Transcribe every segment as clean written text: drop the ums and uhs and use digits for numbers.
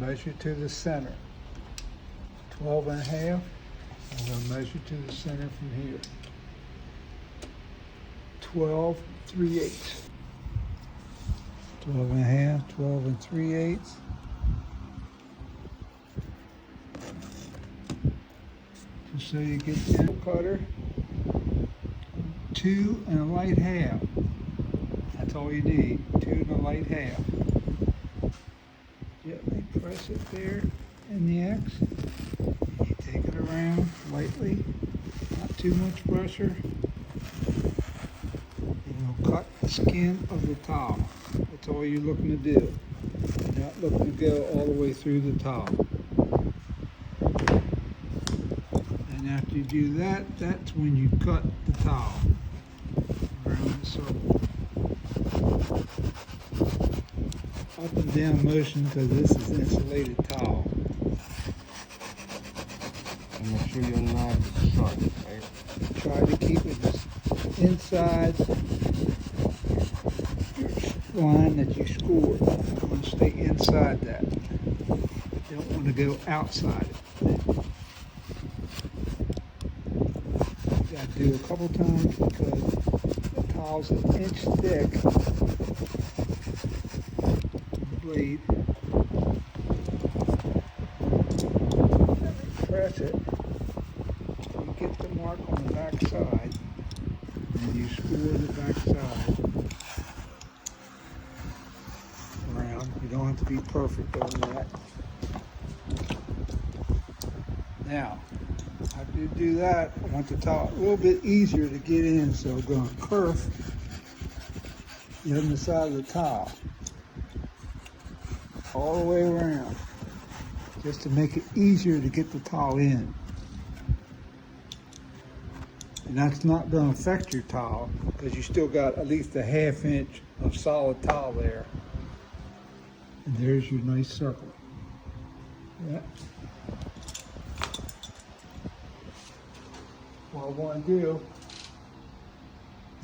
measure to the center. 12 and a half, I'm going to measure to the center from here. 12 3/8. 12 and a half, 12 and 3/8. Just so you get the end cutter. 2 and a light half. That's all you need. 2 and a light half. Gently press it there in the X. You take it around lightly, not too much pressure. And you'll cut the skin of the towel. That's all you're looking to do. You're not looking to go all the way through the towel. And after you do that, that's when you cut the towel around the circle. Up and down motion because this is insulated towel. And make sure your knife is sharp, right? Try to keep it inside your line that you scored. You want to stay inside that. You don't want to go outside it. You got to do a couple times because the towel's an inch thick. Blade. Press it. You get the mark on the back side, and you score the back side around. You don't have to be perfect on that. Now, after you do that, I want the towel a little bit easier to get in, so I'm going to kerf the other side of the towel all the way around, just to make it easier to get the towel in. And that's not going to affect your towel because you still got at least a ½ inch of solid towel there. And there's your nice circle. Yeah. What I want to do,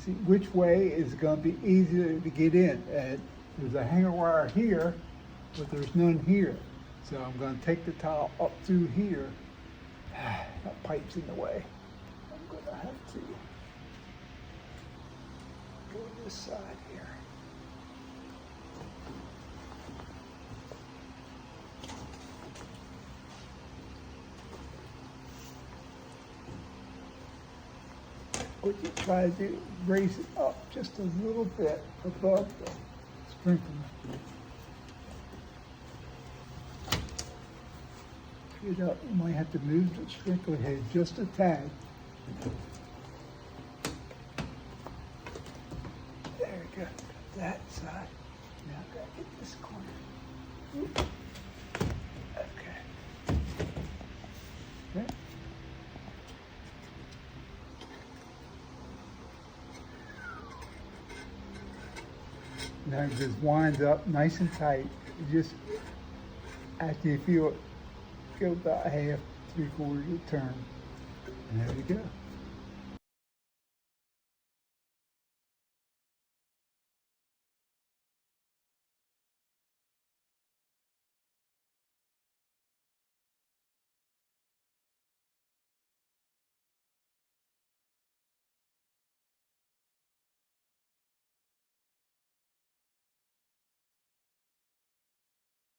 see which way is going to be easier to get in. And there's a hanger wire here, but there's none here. So I'm going to take the towel up through here. That pipe's in the way. I'm going to have to go this side here. What you try to do, raise it up just a little bit above the sprinkler. It up, you might have to move the sprinkler head just a tad. There we go, that side. Now I gotta get this corner. Oop. Okay. Okay. Now it just winds up nice and tight. You just, after you feel it, go about ½ 3/4 of the turn. And there we go.